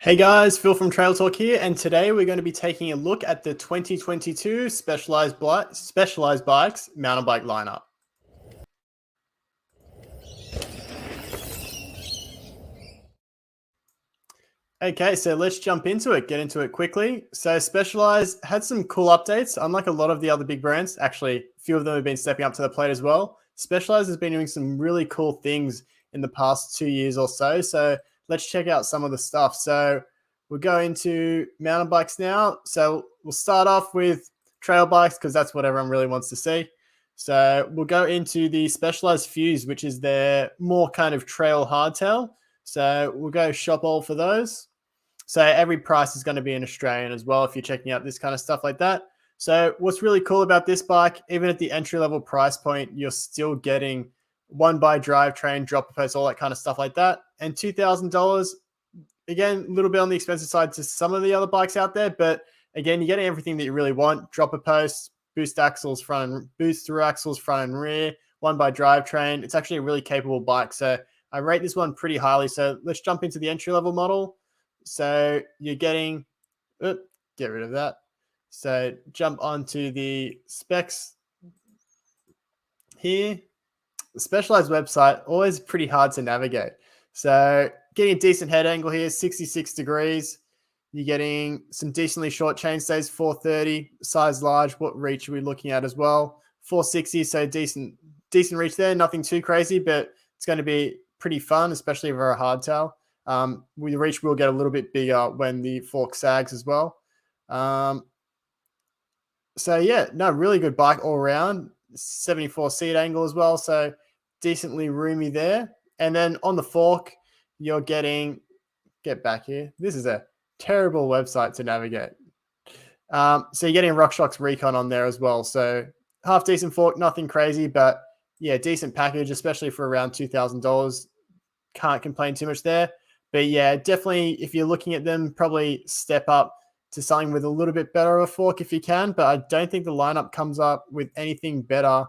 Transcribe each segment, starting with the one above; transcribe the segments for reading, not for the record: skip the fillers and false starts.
Hey guys, Phil from Trail Talk here, and today we're going to be taking a look at the 2022 Specialized Bikes mountain bike lineup. Okay, so let's jump into it, get into it quickly. So Specialized had some cool updates, unlike a lot of the other big brands. Actually, a few of them have been stepping up to the plate as well. Specialized has been doing some really cool things in the past 2 years or so. So let's check out some of the stuff. So we'll go into mountain bikes now. So we'll start off with trail bikes because that's what everyone really wants to see. So we'll go into the Specialized Fuse, which is their more kind of trail hardtail. So we'll go shop all for those. So every price is going to be in Australian as well if you're checking out this kind of stuff like that. So what's really cool about this bike, even at the entry level price point, you're still getting one by drivetrain, dropper post, all that kind of stuff like that. And $2,000, again, a little bit on the expensive side to some of the other bikes out there, but again, you're getting everything that you really want: dropper posts, boost through axles front and rear, one by drivetrain. It's actually a really capable bike. So I rate this one pretty highly. So let's jump into the entry level model. So you're getting, get rid of that. So jump onto the specs here. The Specialized website, always pretty hard to navigate. So getting a decent head angle here, 66 degrees. You're getting some decently short chain stays, 430, size large. What reach are we looking at as well? 460, so decent reach there. Nothing too crazy, but it's going to be pretty fun, especially for a hardtail. The reach will get a little bit bigger when the fork sags as well. So yeah, no, really good bike all around. 74 seat angle as well, so decently roomy there. And then on the fork, you're getting, get back here. This is a terrible website to navigate. So you're getting RockShox Recon on there as well. So half decent fork, nothing crazy, but yeah, decent package, especially for around $2,000. Can't complain too much there. But yeah, definitely if you're looking at them, probably step up to something with a little bit better of a fork if you can. But I don't think the lineup comes up with anything better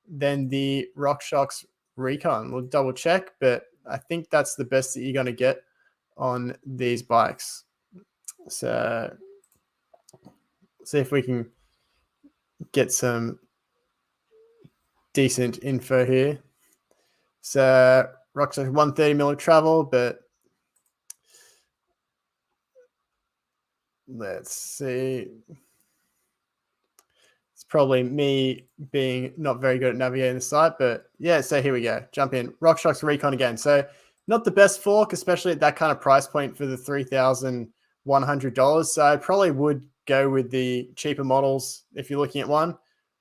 than the RockShox Recon. We'll double check, but I think that's the best that you're going to get on these bikes. So see if we can get some decent info here. So RockShox 130mm travel, but let's see. It's probably me being not very good at navigating the site, but yeah, so here we go. Jump in. RockShox Recon again. So not the best fork, especially at that kind of price point for the $3,100. So I probably would go with the cheaper models if you're looking at one.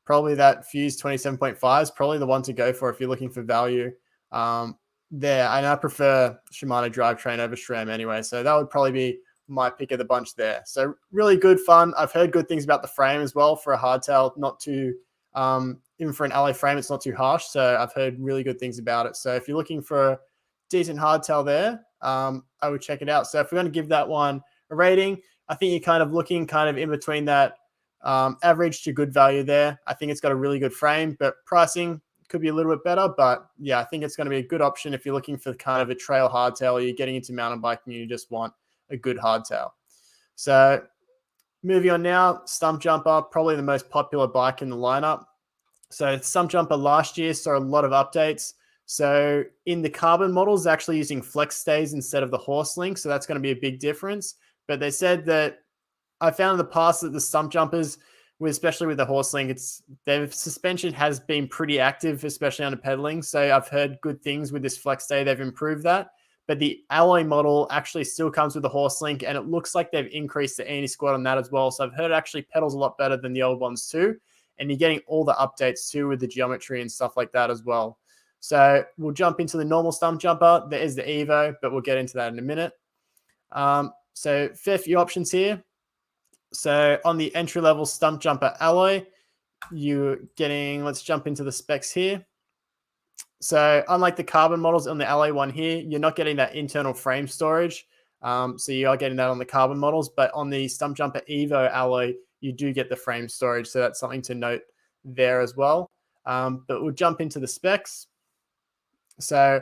Probably that Fuse 27.5 is probably the one to go for if you're looking for value there. And I prefer Shimano drivetrain over SRAM anyway. So that would probably be my pick of the bunch there. So really good fun. I've heard good things about the frame as well for a hardtail, not too, even for an alloy frame, it's not too harsh. So I've heard really good things about it. So if you're looking for a decent hardtail there, I would check it out. So if we're going to give that one a rating, I think you're kind of looking kind of in between that average to good value there. I think it's got a really good frame, but pricing could be a little bit better. But yeah, I think it's going to be a good option if you're looking for kind of a trail hardtail or you're getting into mountain biking and you just want a good hardtail. So moving on now, Stumpjumper, probably the most popular bike in the lineup. So Stumpjumper last year saw a lot of updates. So in the carbon models, actually using flex stays instead of the horse link. So that's going to be a big difference. But they said that I found in the past that the Stumpjumpers, especially with the horse link, their suspension has been pretty active, especially under pedaling. So I've heard good things with this flex stay. They've improved that. But the alloy model actually still comes with the horse link, and it looks like they've increased the anti-squat on that as well. So I've heard it actually pedals a lot better than the old ones too. And you're getting all the updates too with the geometry and stuff like that as well. So we'll jump into the normal Stumpjumper. There is the Evo, but we'll get into that in a minute. So fair few options here. So on the entry-level Stumpjumper alloy, you're getting, let's jump into the specs here. So unlike the carbon models on the alloy one here, you're not getting that internal frame storage. So you are getting that on the carbon models, but on the Stumpjumper Evo alloy, you do get the frame storage. So that's something to note there as well. But we'll jump into the specs. So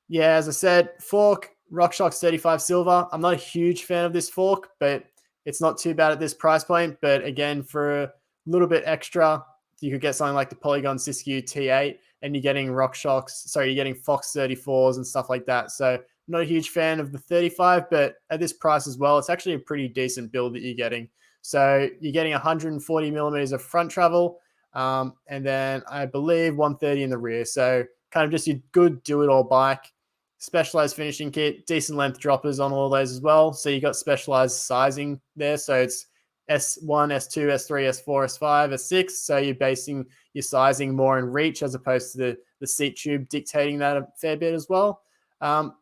yeah, as I said, fork, RockShox 35 silver. I'm not a huge fan of this fork, but it's not too bad at this price point. But again, for a little bit extra, you could get something like the Polygon Siskiyou T8, and you're getting RockShox. Sorry, you're getting Fox 34s and stuff like that. So not a huge fan of the 35, but at this price as well, it's actually a pretty decent build that you're getting. So you're getting 140 millimeters of front travel, and then I believe 130 in the rear. So kind of just your good do-it-all bike. Specialized finishing kit, decent length droppers on all those as well. So you got specialized sizing there. So it's S1, S2, S3, S4, S5, S6. So you're basing your sizing more in reach as opposed to the seat tube dictating that a fair bit as well.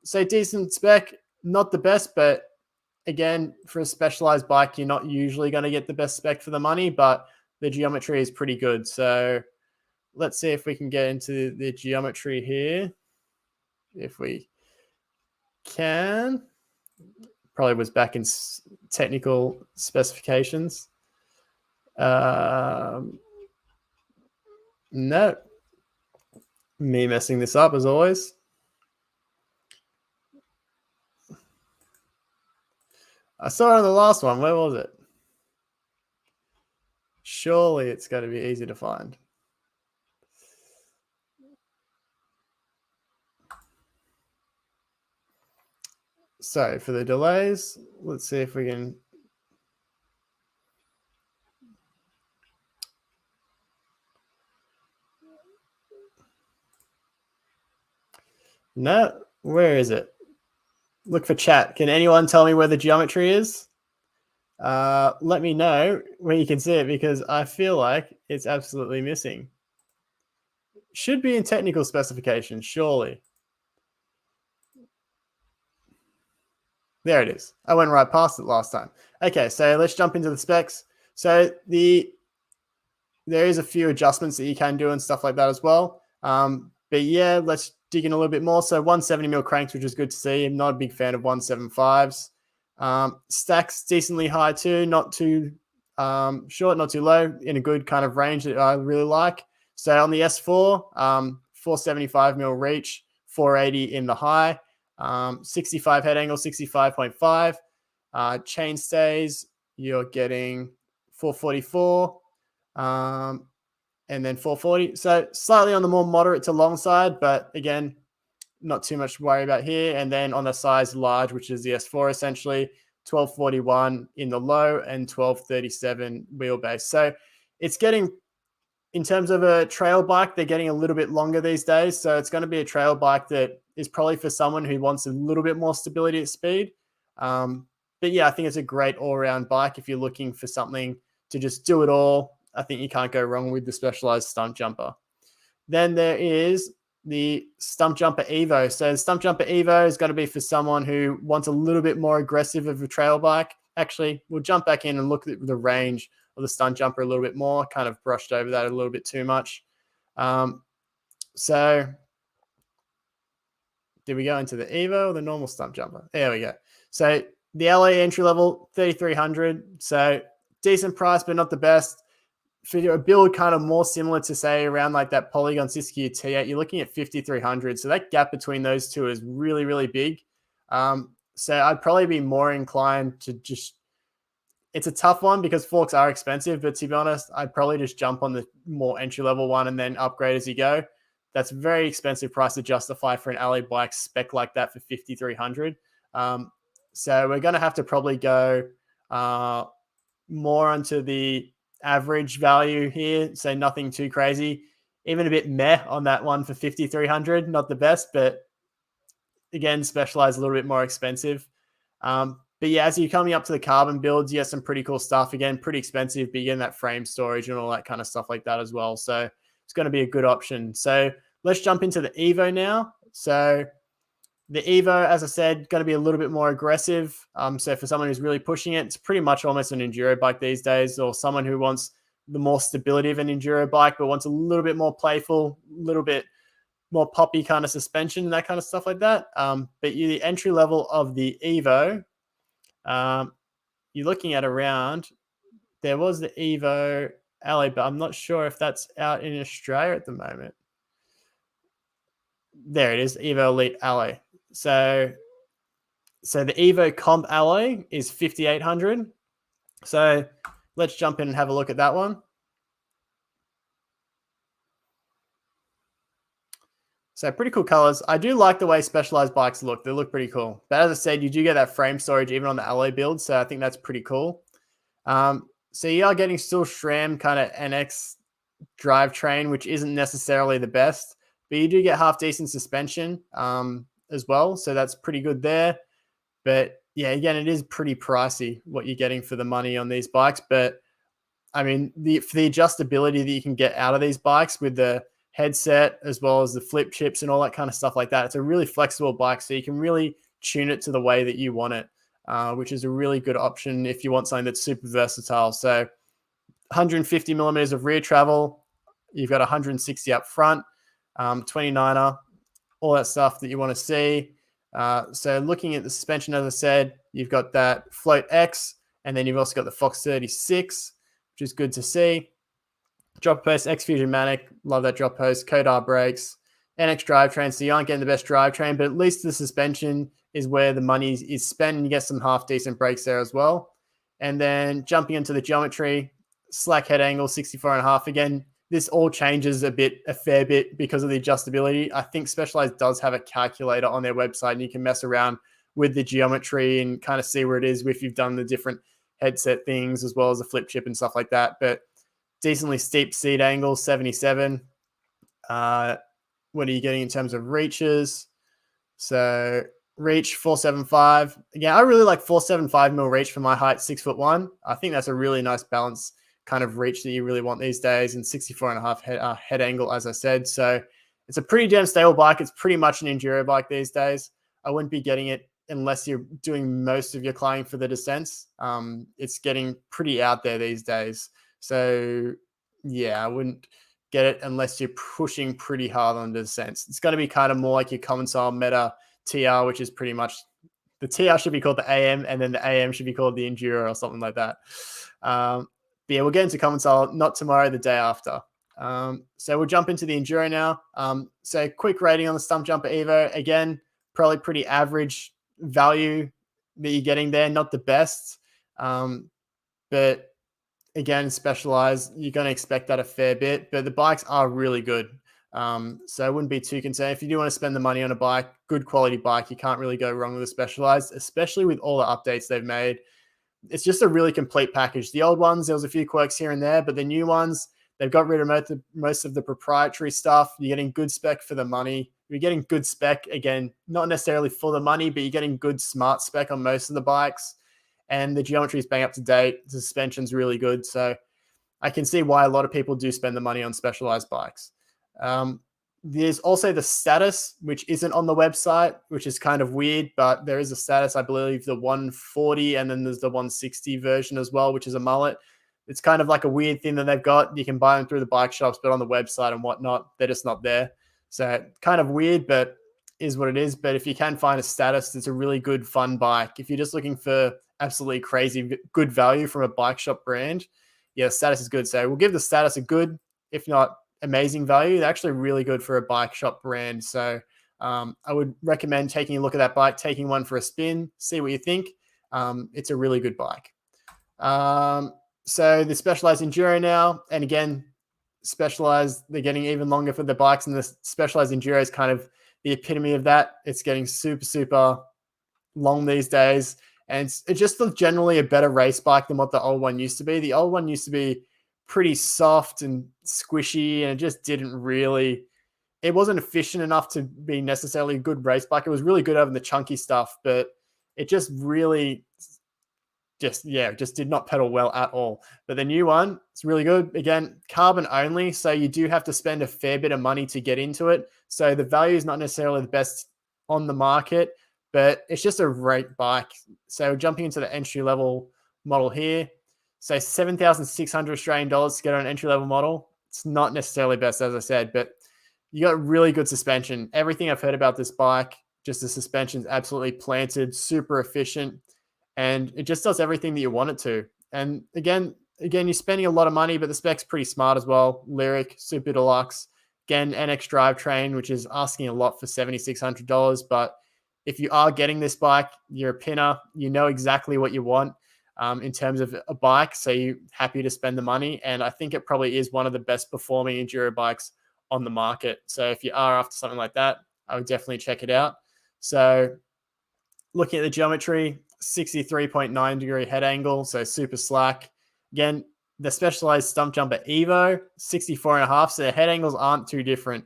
So decent spec, not the best, but again, for a specialized bike, you're not usually going to get the best spec for the money, but the geometry is pretty good. So let's see if we can get into the geometry here. If we can. Probably was back in technical specifications. No. Me messing this up as always. I saw it on the last one. Where was it? Surely it's going to be easy to find. Sorry for the delays. Let's see if we can. No, where is it? Look for chat. Can anyone tell me where the geometry is? Let me know where you can see it, because I feel like it's absolutely missing. Should be in technical specifications, surely. There it is. I went right past it last time. Okay, so let's jump into the specs. So there is a few adjustments that you can do and stuff like that as well. But yeah, let's dig in a little bit more. So 170mm cranks, which is good to see. I'm not a big fan of 175s. Stacks decently high too, not too short, not too low, in a good kind of range that I really like. So on the S4, 475mm reach, 480 in the high, 65 head angle, 65.5. Chain stays, you're getting 444, and then 440. So slightly on the more moderate to long side, but again, not too much to worry about here. And then on the size large, which is the S4 essentially, 1241 in the low and 1237 wheelbase. So it's getting, in terms of a trail bike, they're getting a little bit longer these days. So it's going to be a trail bike that is probably for someone who wants a little bit more stability at speed. But yeah, I think it's a great all-around bike if you're looking for something to just do it all. I think you can't go wrong with the Specialized Stumpjumper. Then there is the Stumpjumper Evo. So the Stumpjumper Evo is going to be for someone who wants a little bit more aggressive of a trail bike. Actually, we'll jump back in and look at the range of the Stumpjumper a little bit more. Kind of brushed over that a little bit too much. So did we go into the Evo or the normal Stumpjumper? There we go. So the LA entry level, 3,300. So decent price, but not the best. For a build kind of more similar to, say, around like that Polygon Siskiyou T8, you're looking at 5,300. So that gap between those two is really, really big. So I'd probably be more inclined to just, it's a tough one because forks are expensive, but to be honest, I'd probably just jump on the more entry-level one and then upgrade as you go. That's a very expensive price to justify for an alley bike spec like that for 5,300. So we're going to have to probably go more onto the average value here. So nothing too crazy. Even a bit meh on that one for 5,300. Not the best, but again, Specialized a little bit more expensive. But yeah, as you're coming up to the carbon builds, you get some pretty cool stuff. Again, pretty expensive, but you get that frame storage and all that kind of stuff like that as well. So it's going to be a good option. So let's jump into the Evo now. So the Evo, as I said, going to be a little bit more aggressive. So for someone who's really pushing it, it's pretty much almost an enduro bike these days, or someone who wants the more stability of an enduro bike, but wants a little bit more playful, a little bit more poppy kind of suspension and that kind of stuff like that. But the entry level of the Evo, you're looking at around, there was the Evo Alley, but I'm not sure if that's out in Australia at the moment. There it is, Evo Elite Alley. So So the Evo Comp Alloy is 5,800. So let's jump in and have a look at that one. So pretty cool colors. I do like the way Specialized bikes look. They look pretty cool. But as I said, you do get that frame storage even on the alloy build. So I think that's pretty cool. So you are getting still SRAM kind of NX drivetrain, which isn't necessarily the best. But you do get half decent suspension as well. So that's pretty good there. But yeah, again, it is pretty pricey what you're getting for the money on these bikes. But I mean, for the adjustability that you can get out of these bikes with the headset as well as the flip chips and all that kind of stuff like that, it's a really flexible bike. So you can really tune it to the way that you want it, which is a really good option if you want something that's super versatile. So 150 millimeters of rear travel, you've got 160 up front, 29er, all that stuff that you want to see. So looking at the suspension, as I said, you've got that Float X, and then you've also got the Fox 36, which is good to see. Drop post, X Fusion Manic, love that drop post. Kodar brakes, NX drivetrain. So you aren't getting the best drivetrain, but at least the suspension is where the money is spent, and you get some half decent brakes there as well. And then jumping into the geometry, slack head angle, 64.5. Again, this all changes a fair bit because of the adjustability. I think Specialized does have a calculator on their website, and you can mess around with the geometry and kind of see where it is if you've done the different headset things as well as the flip chip and stuff like that. But decently steep seat angle, 77. What are you getting in terms of reaches? So reach 475. Again, I really like 475 mil reach for my height, 6'1". I think that's a really nice balance kind of reach that you really want these days, and 64.5 head angle, as I said. So it's a pretty damn stable bike. It's pretty much an enduro bike these days. I wouldn't be getting it unless you're doing most of your climbing for the descents. It's getting pretty out there these days. So yeah, I wouldn't get it unless you're pushing pretty hard on the descents. It's going to be kind of more like your common style Meta TR, which is pretty much the TR should be called the AM, and then the AM should be called the Enduro or something like that. But yeah, we'll get into common style not tomorrow, the day after. So we'll jump into the Enduro now. So quick rating on the Stumpjumper Evo. Again, probably pretty average value that you're getting there. Not the best, but again, Specialized, you're going to expect that a fair bit, but the bikes are really good. So I wouldn't be too concerned. If you do want to spend the money on a bike, good quality bike, you can't really go wrong with a Specialized, especially with all the updates they've made. It's just a really complete package. The old ones, there was a few quirks here and there, but the new ones, they've got rid of most of the proprietary stuff. You're getting good spec for the money. You're getting good spec, again, not necessarily for the money, but you're getting good smart spec on most of the bikes. And the geometry is bang up to date. The suspension's really good. So I can see why a lot of people do spend the money on Specialized bikes. There's also the status, which isn't on the website, which is kind of weird, but there is a status, I believe, the 140, and then there's the 160 version as well, which is a mullet. It's kind of like a weird thing that they've got. You can buy them through the bike shops, but on the website and whatnot, they're just not there. So kind of weird, but is what it is. But if you can find a status, it's a really good, fun bike. If you're just looking for absolutely crazy good value from a bike shop brand, yeah, status is good. So we'll give the status a good, if not amazing value. They're actually really good for a bike shop brand. So I would recommend taking a look at that bike, taking one for a spin, see what you think. It's a really good bike. So the Specialized Enduro now, and again, Specialized, they're getting even longer for the bikes, and the Specialized Enduro is kind of the epitome of that. It's getting super, super long these days. And it's just generally a better race bike than what the old one used to be. The old one used to be pretty soft and squishy, and it just didn't really, it wasn't efficient enough to be necessarily a good race bike. It was really good over the chunky stuff, but it just really just did not pedal well at all. But the new one, it's really good. Again, carbon only, so you do have to spend a fair bit of money to get into it. So the value is not necessarily the best on the market, but it's just a great bike. So jumping into the entry level model here, so 7,600 Australian dollars to get on an entry level model. It's not necessarily best, as I said, but you got really good suspension. Everything I've heard about this bike, just the suspension's absolutely planted, super efficient, and it just does everything that you want it to. And again, you're spending a lot of money, but the spec's pretty smart as well. Lyric, super deluxe. Again, NX drivetrain, which is asking a lot for $7,600, but if you are getting this bike, you're a pinner, you know exactly what you want in terms of a bike. So you're happy to spend the money. And I think it probably is one of the best performing enduro bikes on the market. So if you are after something like that, I would definitely check it out. So looking at the geometry, 63.9 degree head angle, so super slack. Again, the Specialized Stumpjumper Evo, 64.5, so the head angles aren't too different.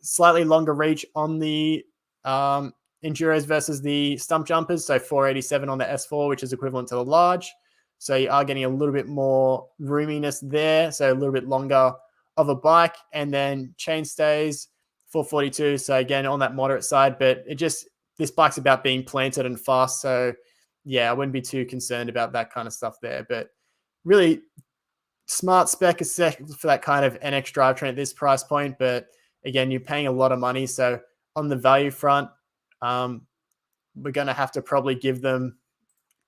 Slightly longer reach on the Enduros versus the Stumpjumpers, so 487 on the S4, which is equivalent to the large. So you are getting a little bit more roominess there, so a little bit longer of a bike. And then chain stays, 442, so again, on that moderate side, but this bike's about being planted and fast. So yeah, I wouldn't be too concerned about that kind of stuff there. But really smart spec for that kind of NX drivetrain at this price point. But again, you're paying a lot of money. So on the value front, we're going to have to probably give them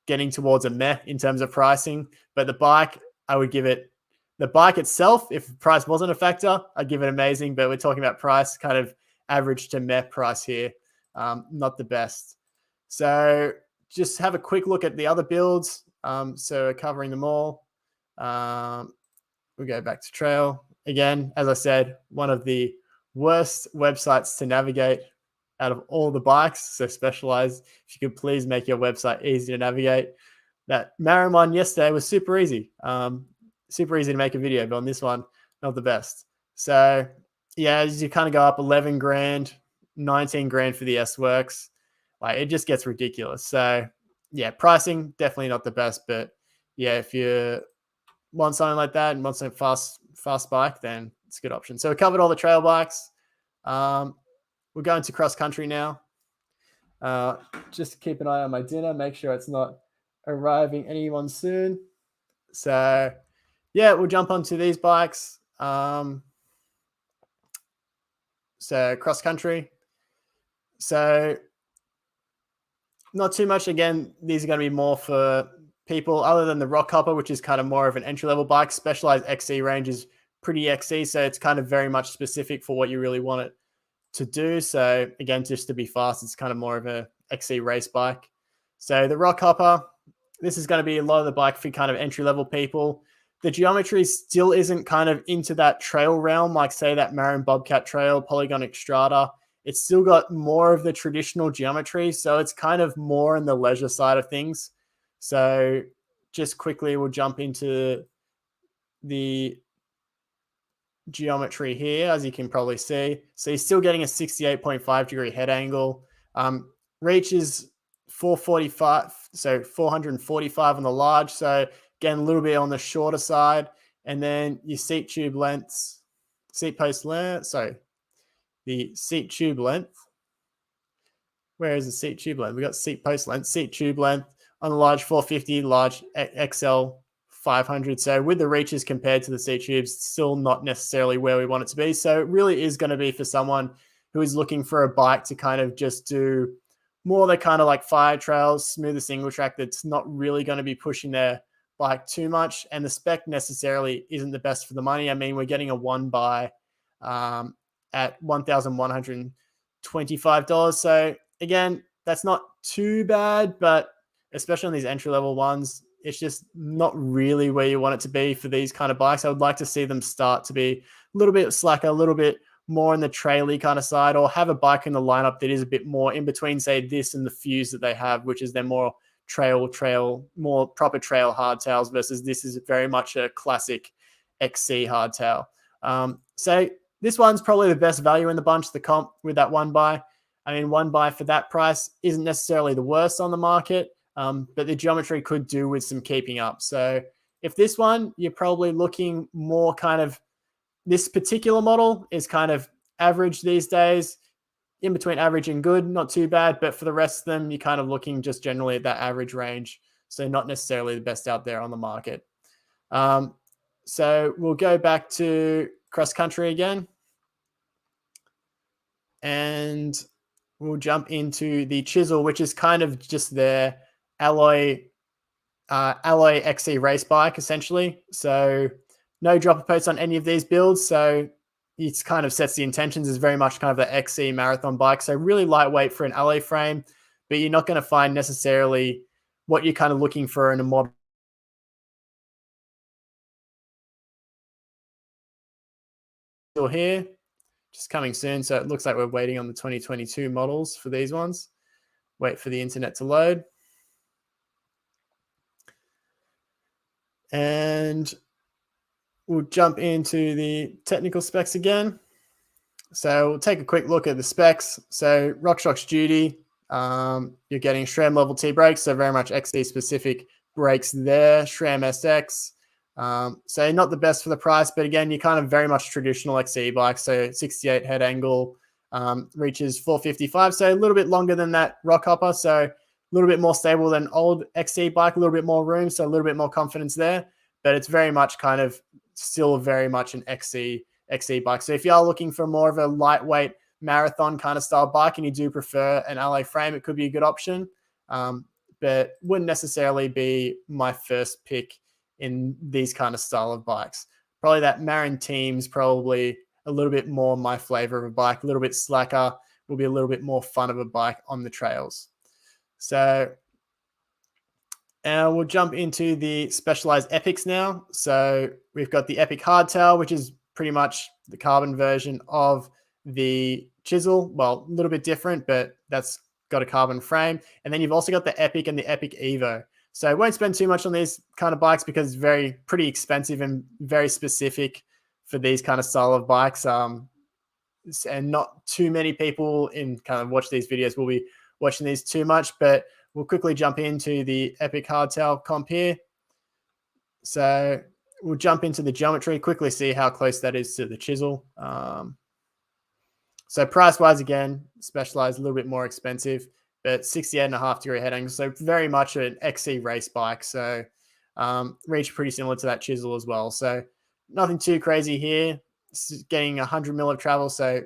getting towards a meh in terms of pricing. But the bike, I would give it, the bike itself, if price wasn't a factor, I'd give it amazing. But we're talking about price, kind of average to meh price here. Not the best. So just have a quick look at the other builds. So covering them all. We'll go back to trail. Again, as I said, one of the worst websites to navigate out of all the bikes. So Specialized, if you could please make your website easy to navigate. That Marin one yesterday was super easy. Super easy to make a video, but on this one, not the best. So yeah, as you kind of go up 11 grand, 19 grand for the S-Works, like it just gets ridiculous. So yeah, pricing definitely not the best, but yeah, if you want something like that and want some fast bike, then it's a good option. So we covered all the trail bikes. We're going to cross country now. Just keep an eye on my dinner, make sure it's not arriving anyone soon. So yeah, we'll jump onto these bikes. So cross country. So not too much. Again, these are going to be more for people other than the Rock Hopper, which is kind of more of an entry-level bike. Specialized XC range is pretty XC, so it's kind of very much specific for what you really want it to do. So again, just to be fast, it's kind of more of a XC race bike. So the Rock Hopper, this is going to be a lot of the bike for kind of entry-level people. The geometry still isn't kind of into that trail realm, like say that Marin Bobcat Trail, Polygon Xstrata. It's still got more of the traditional geometry, so it's kind of more in the leisure side of things. So just quickly, we'll jump into the geometry here, as you can probably see. So you're still getting a 68.5 degree head angle. Reach is 445, so 445 on the large. So again, a little bit on the shorter side. And then your seat tube lengths, seat post length, sorry, the seat tube length. Where is the seat tube length? We got seat post length, seat tube length on the large 450, large XL 500. So with the reaches compared to the seat tubes, still not necessarily where we want it to be. So it really is going to be for someone who is looking for a bike to kind of just do more the kind of like fire trails, smoother single track that's not really going to be pushing their bike too much. And the spec necessarily isn't the best for the money. I mean, we're getting a one by at $1,125. So again, that's not too bad, but especially on these entry-level ones, it's just not really where you want it to be for these kind of bikes. I would like to see them start to be a little bit slacker, a little bit more in the traily kind of side, or have a bike in the lineup that is a bit more in between, say, this and the Fuse that they have, which is their more trail, more proper trail hardtails, versus this is very much a classic XC hardtail. So this one's probably the best value in the bunch, the comp with that one buy. I mean, one buy for that price isn't necessarily the worst on the market, but the geometry could do with some keeping up. So if this one, you're probably looking more kind of, this particular model is kind of average these days, in between average and good, not too bad. But for the rest of them, you're kind of looking just generally at that average range. So not necessarily the best out there on the market. So we'll go back to cross country again. And we'll jump into the Chisel, which is kind of just their alloy XC race bike, essentially. So no dropper posts on any of these builds. So it kind of sets the intentions as very much kind of the XC marathon bike. So really lightweight for an alloy frame, but you're not going to find necessarily what you're kind of looking for in a model here. Just coming soon. So it looks like we're waiting on the 2022 models for these ones. Wait for the internet to load. And we'll jump into the technical specs again. So we'll take a quick look at the specs. So RockShox Duty, you're getting SRAM level T brakes, so very much XC specific brakes there. SRAM SX, so not the best for the price, but again, you're kind of very much traditional XC bike. So 68 head angle, reaches 455, so a little bit longer than that Rockhopper. So a little bit more stable than old XC bike, a little bit more room, so a little bit more confidence there. But it's very much kind of still very much an XC bike. So if you are looking for more of a lightweight marathon kind of style bike and you do prefer an alloy frame, it could be a good option. But wouldn't necessarily be my first pick in these kind of style of bikes. Probably that Marin Team's probably a little bit more my flavor of a bike, a little bit slacker, will be a little bit more fun of a bike on the trails. So we'll jump into the Specialized Epics now. So we've got the Epic Hardtail, which is pretty much the carbon version of the Chisel. Well, a little bit different, but that's got a carbon frame. And then you've also got the Epic and the Epic Evo. So I won't spend too much on these kind of bikes because it's pretty expensive and very specific for these kind of style of bikes. And not too many people in kind of watch these videos will be watching these too much, but we'll quickly jump into the Epic Hardtail comp here. So we'll jump into the geometry, quickly see how close that is to the Chisel. So price-wise, again, Specialized, a little bit more expensive, but 68.5-degree head angle. So very much an XC race bike. So reach pretty similar to that Chisel as well. So nothing too crazy here. Getting 100 mil of travel, so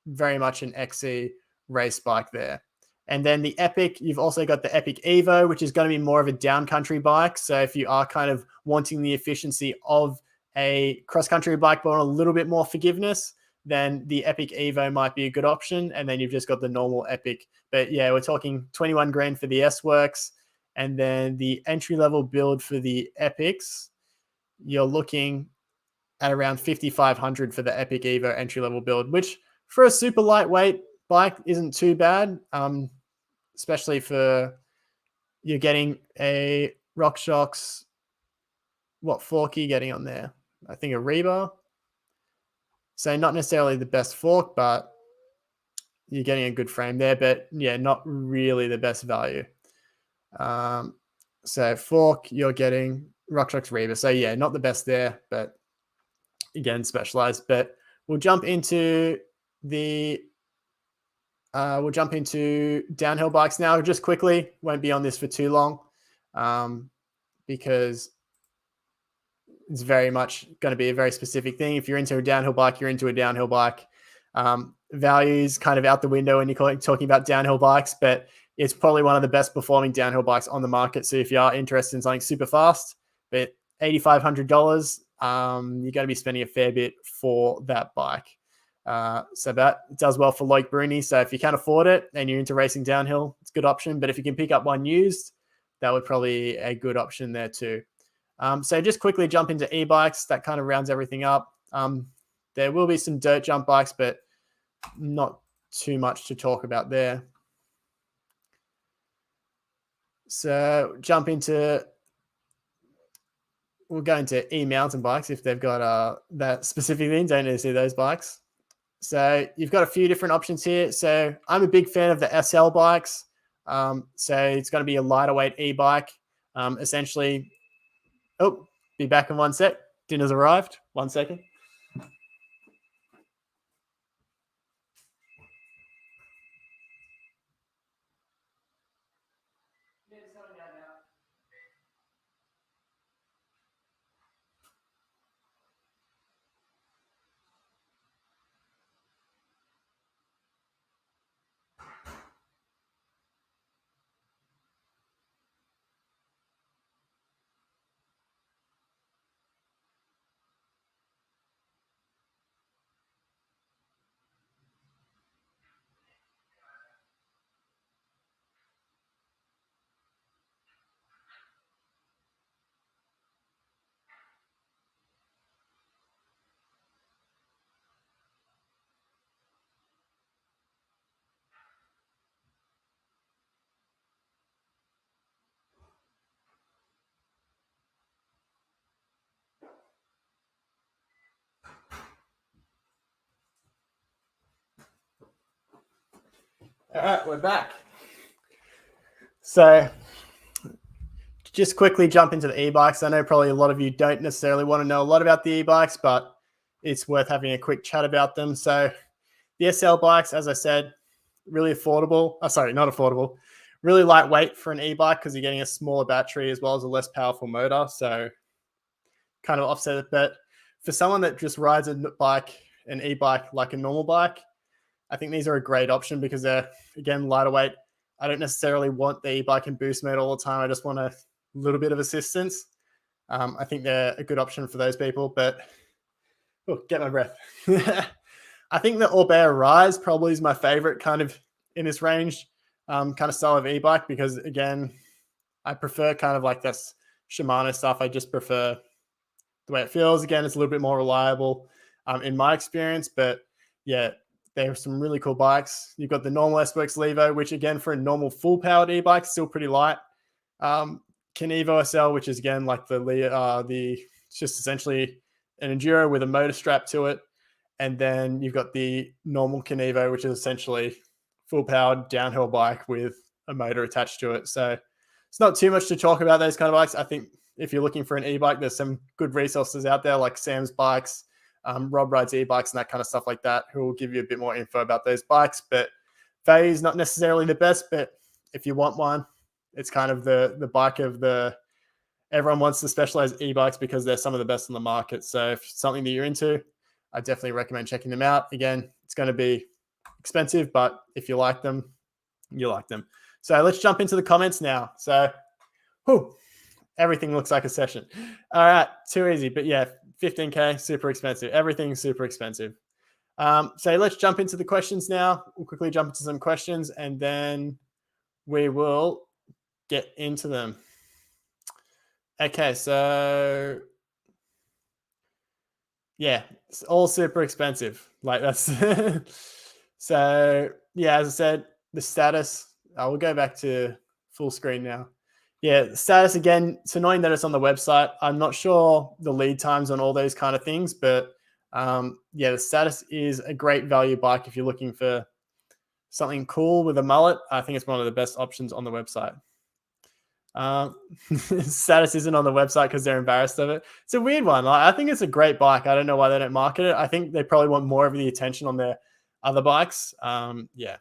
very much an XC race bike there. And then the Epic, you've also got the Epic Evo, which is going to be more of a downcountry bike. So if you are kind of wanting the efficiency of a cross-country bike, but on a little bit more forgiveness, then the Epic Evo might be a good option. And then you've just got the normal Epic. But yeah, we're talking 21 grand for the S-Works. And then the entry-level build for the Epics, you're looking at around 5,500 for the Epic Evo entry-level build, which for a super lightweight bike isn't too bad, especially for you're getting a RockShox. What fork are you getting on there? I think a rebar. So not necessarily the best fork, but you're getting a good frame there. But yeah, not really the best value. So fork, you're getting RockShox rebar. So yeah, not the best there, but again, Specialized. But we'll jump into downhill bikes now. Just quickly, won't be on this for too long, because it's very much going to be a very specific thing. If you're into a downhill bike, you're into a downhill bike. Values kind of out the window when you're talking about downhill bikes, but it's probably one of the best performing downhill bikes on the market. So if you are interested in something super fast, but $8,500, you're going to be spending a fair bit for that bike. So that does well for Loic Bruni. So if you can afford it and you're into racing downhill, it's a good option. But if you can pick up one used, that would probably be a good option there too. So just quickly jump into e-bikes. That kind of rounds everything up. There will be some dirt jump bikes, but not too much to talk about there. So we'll go into e-mountain bikes if they've got that specific thing. Don't need to see those bikes. So you've got a few different options here. So I'm a big fan of the SL bikes. So it's going to be a lighter weight e-bike. Essentially, be back in one sec. Dinner's arrived. 1 second. All right, we're back. So just quickly jump into the e-bikes. I know probably a lot of you don't necessarily want to know a lot about the e-bikes, but it's worth having a quick chat about them. So the SL bikes, as I said, really affordable. Sorry, not affordable. Really lightweight for an e-bike because you're getting a smaller battery as well as a less powerful motor. So kind of offset it. But for someone that just rides an e-bike like a normal bike, I think these are a great option because they're, again, lighter weight. I don't necessarily want the e-bike in boost mode all the time. I just want a little bit of assistance. I think they're a good option for those people, but get my breath. I think the Orbea Rise probably is my favorite kind of in this range, kind of style of e-bike because, again, I prefer kind of like this Shimano stuff. I just prefer the way it feels. Again, it's a little bit more reliable in my experience, but yeah, there are some really cool bikes. You've got the normal S-Works Levo, which again, for a normal full-powered e-bike, still pretty light. Evo SL, which is again like it's just essentially an Enduro with a motor strap to it. And then you've got the normal Evo, which is essentially full-powered downhill bike with a motor attached to it. So it's not too much to talk about those kind of bikes. I think if you're looking for an e-bike, there's some good resources out there like Sam's Bikes, Rob Rides e-bikes and that kind of stuff like that, who will give you a bit more info about those bikes. But value is not necessarily the best, but if you want one, it's kind of the bike of everyone wants the specialized e-bikes because they're some of the best on the market. So if it's something that you're into, I definitely recommend checking them out. Again, it's going to be expensive, but if you like them, you like them. So let's jump into the comments now. So, everything looks like a session. All right, too easy. But yeah, 15K, super expensive. Everything's super expensive. So let's jump into the questions now. We'll quickly jump into some questions and then we will get into them. Okay, so yeah, it's all super expensive. Like that's so yeah, as I said, the status, I will go back to full screen now. Yeah, the status again, it's annoying that it's on the website. I'm not sure the lead times on all those kind of things, but yeah, the status is a great value bike if you're looking for something cool with a mullet. I think it's one of the best options on the website. Status isn't on the website because they're embarrassed of it. It's a weird one. I think it's a great bike. I don't know why they don't market it. I think they probably want more of the attention on their other bikes. Yeah.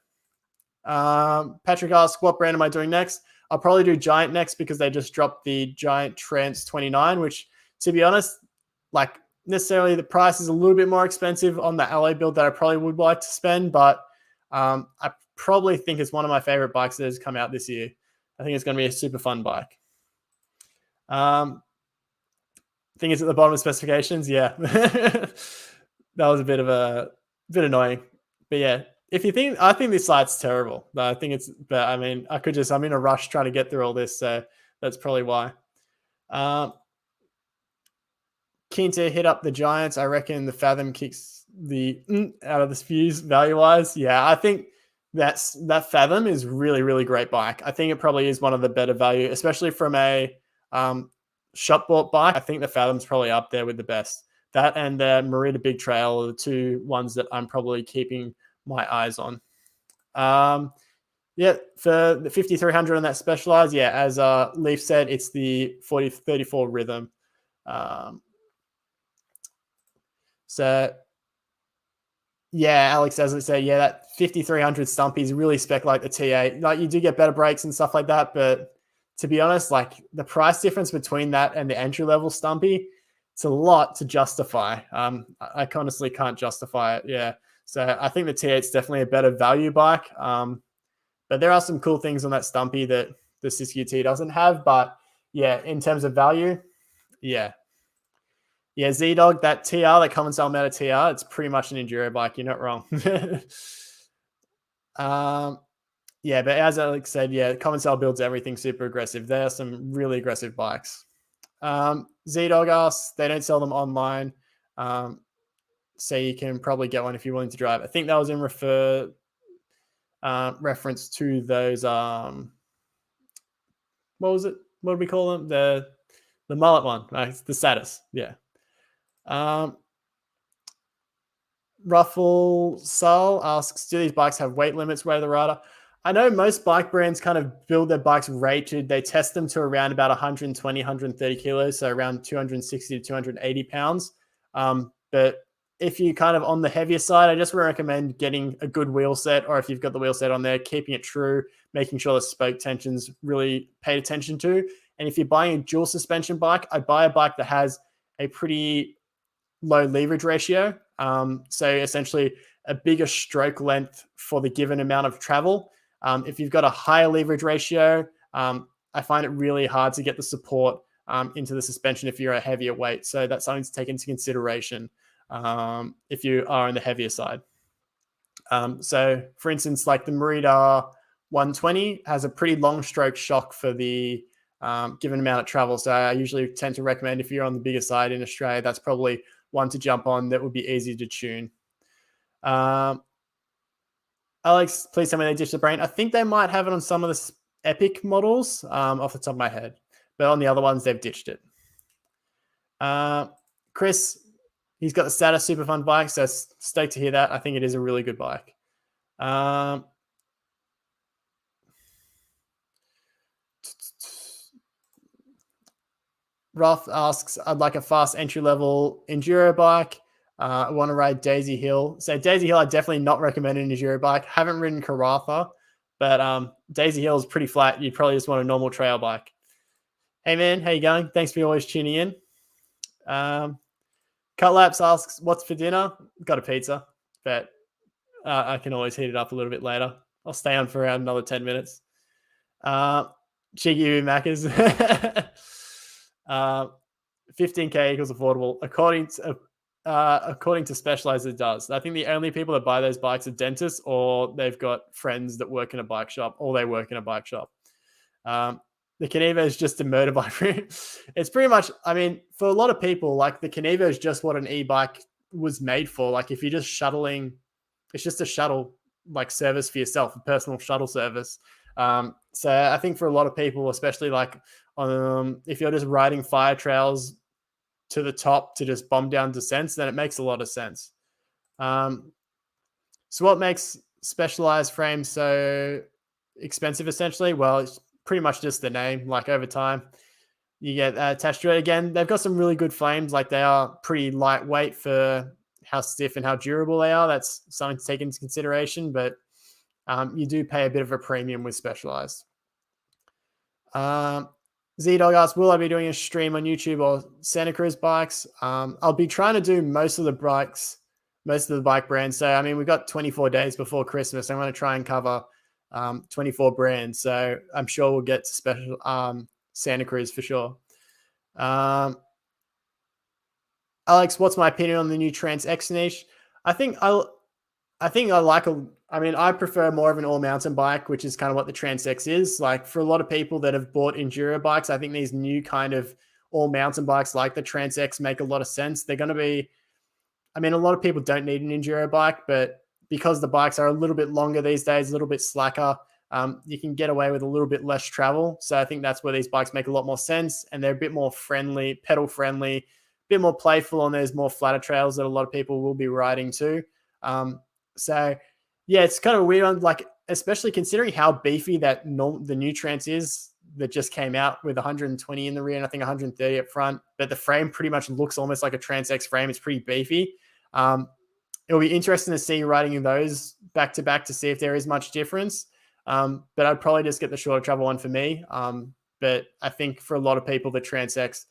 Patrick asks, what brand am I doing next? I'll probably do Giant next because they just dropped the Giant Trance 29, which, to be honest, like necessarily the price is a little bit more expensive on the alloy build that I probably would like to spend, but I probably think it's one of my favorite bikes that has come out this year. I think it's going to be a super fun bike. I think it's at the bottom of specifications. Yeah, that was a bit annoying, but yeah. If you think, I think this site's terrible. I think it's, but I mean, I'm in a rush trying to get through all this, so that's probably why. Keen to hit up the Giants. I reckon the Fathom kicks the out of the fuse value wise. Yeah, I think that Fathom is really, really great bike. I think it probably is one of the better value, especially from a shop bought bike. I think the Fathom's probably up there with the best. That and the Merida Big Trail are the two ones that I'm probably keeping my eyes on. Yeah, for the 5300 on that Specialized, yeah, as Leaf said, it's the 4034 Rhythm. So yeah, Alex, as I say, yeah, that 5300 Stumpy is really spec like the T8. Like you do get better brakes and stuff like that, but to be honest, like the price difference between that and the entry level Stumpy, it's a lot to justify. I honestly can't justify it. Yeah. So I think the T8 is definitely a better value bike. But there are some cool things on that Stumpy that the Siskiyou T doesn't have. But yeah, in terms of value, yeah. Yeah, Z-Dog, that TR, that common style motor TR, it's pretty much an enduro bike. You're not wrong. Yeah, but as Alex said, yeah, common style builds everything super aggressive. There are some really aggressive bikes. Z-Dog asks, they don't sell them online. So you can probably get one if you're willing to drive. I think that was in reference to those, what was it? What do we call them? The mullet one, the status. Yeah. Ruffle Soul asks, do these bikes have weight limits, Way the Rider? I know most bike brands kind of build their bikes rated. They test them to around about 120, 130 kilos, so around 260 to 280 pounds. But if you kind of on the heavier side, I just recommend getting a good wheel set, or if you've got the wheel set on there, keeping it true, making sure the spoke tension's really paid attention to. And if you're buying a dual suspension bike, I'd buy a bike that has a pretty low leverage ratio. So essentially a bigger stroke length for the given amount of travel. If you've got a higher leverage ratio, I find it really hard to get the support into the suspension if you're a heavier weight. So that's something to take into consideration if you are on the heavier side. So for instance, like the Merida 120 has a pretty long stroke shock for the given amount of travel. So I usually tend to recommend if you're on the bigger side in Australia, that's probably one to jump on that would be easy to tune. Alex, please tell me they ditched the brain. I think they might have it on some of the Epic models off the top of my head, but on the other ones, they've ditched it. Chris, he's got the Status Super Fun bike, so stoked to hear that. I think it is a really good bike. Roth asks, I'd like a fast entry-level enduro bike. I want to ride Daisy Hill. So Daisy Hill, I definitely not recommend an enduro bike. Haven't ridden Karatha, but Daisy Hill is pretty flat. You probably just want a normal trail bike. Hey man, how you going? Thanks for always tuning in. Cutlaps asks, what's for dinner? Got a pizza, but I can always heat it up a little bit later. I'll stay on for around another 10 minutes. Cheeky Macca's. 15K equals affordable. According to Specialized, it does. I think the only people that buy those bikes are dentists, or they've got friends that work in a bike shop, or they work in a bike shop. The Kenevo is just a motorbike. It's pretty much, I mean, for a lot of people, like the Kenevo is just what an e-bike was made for. Like if you're just shuttling, it's just a shuttle like service for yourself, a personal shuttle service. So I think for a lot of people, especially like if you're just riding fire trails to the top to just bomb down descents, then it makes a lot of sense. So what makes Specialized frames so expensive essentially? Well, it's pretty much just the name. Like over time, you get attached to it. Again, they've got some really good frames. Like they are pretty lightweight for how stiff and how durable they are. That's something to take into consideration, but you do pay a bit of a premium with Specialized. Z-Dog asks, will I be doing a stream on YouTube or Santa Cruz bikes? I'll be trying to do most of the bike brands. So, I mean, we've got 24 days before Christmas. I'm going to try and cover 24 brands. So I'm sure we'll get to special Santa Cruz for sure. Alex, what's my opinion on the new Trans X niche? I prefer more of an all-mountain bike, which is kind of what the Trans X is. Like for a lot of people that have bought enduro bikes, I think these new kind of all-mountain bikes like the Trans X make a lot of sense. They're going to be, I mean, a lot of people don't need an enduro bike, but because the bikes are a little bit longer these days, a little bit slacker, you can get away with a little bit less travel. So I think that's where these bikes make a lot more sense, and they're a bit more friendly, pedal friendly, a bit more playful on those more flatter trails that a lot of people will be riding too. So yeah, it's kind of weird, like especially considering how beefy that the new Trans is that just came out with 120 in the rear and I think 130 up front, but the frame pretty much looks almost like a Trans X frame. It's pretty beefy. It'll be interesting to see riding those back to back to see if there is much difference. But I'd probably just get the shorter travel one for me. But I think for a lot of people, the Trans X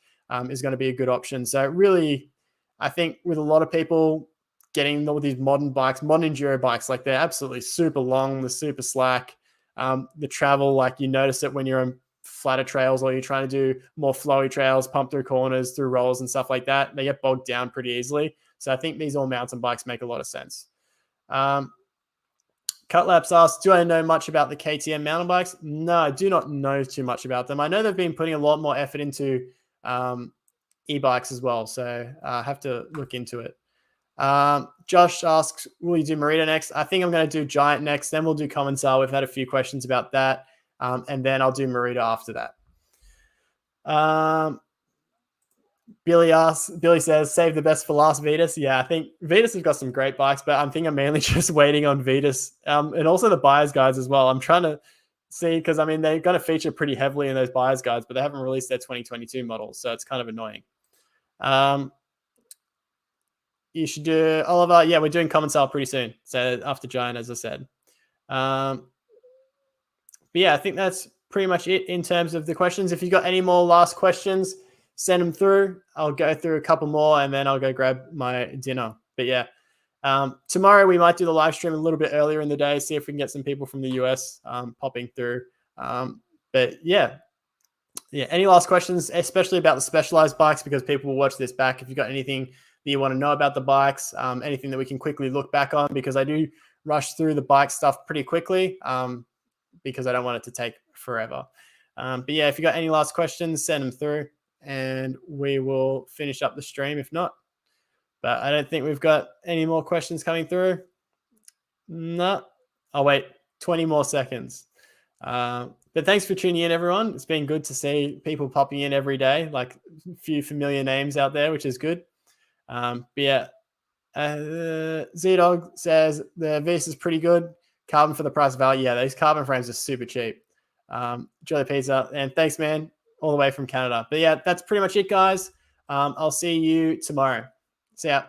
is going to be a good option. So really, I think with a lot of people getting all these modern bikes, modern enduro bikes, like they're absolutely super long, they're super slack. The travel, like you notice it when you're on flatter trails or you're trying to do more flowy trails, pump through corners, through rolls and stuff like that. They get bogged down pretty easily. So I think these all mountain bikes make a lot of sense. Cutlaps asks, do I know much about the KTM mountain bikes? No, I do not know too much about them. I know they've been putting a lot more effort into e-bikes as well. So I have to look into it. Josh asks, will you do Merida next? I think I'm going to do Giant next. Then we'll do Commensal. We've had a few questions about that. And then I'll do Merida after that. Billy says, save the best for last, Vetus. Yeah, I think Vetus has got some great bikes, but I think I'm mainly just waiting on Vetus and also the buyer's guides as well. I'm trying to see because I mean they're going to feature pretty heavily in those buyer's guides, but they haven't released their 2022 models, so it's kind of annoying. You should do Oliver. Yeah, we're doing common sale pretty soon. So after Giant, as I said. But yeah, I think that's pretty much it in terms of the questions. If you've got any more last questions, send them through. I'll go through a couple more and then I'll go grab my dinner. But yeah, tomorrow we might do the live stream a little bit earlier in the day, see if we can get some people from the US popping through. But yeah, any last questions, especially about the Specialized bikes, because people will watch this back. If you've got anything that you want to know about the bikes, anything that we can quickly look back on, because I do rush through the bike stuff pretty quickly because I don't want it to take forever. But yeah, if you got any last questions, send them through and we will finish up the stream if not. But I don't think we've got any more questions coming through. No. I'll wait 20 more seconds. But thanks for tuning in, everyone. It's been good to see people popping in every day, like a few familiar names out there, which is good. But yeah, Z-Dog says the Vetus is pretty good. Carbon for the price of value. Yeah, these carbon frames are super cheap. Jolly Pizza. And thanks, man, all the way from Canada. But yeah, that's pretty much it, guys. I'll see you tomorrow. See ya.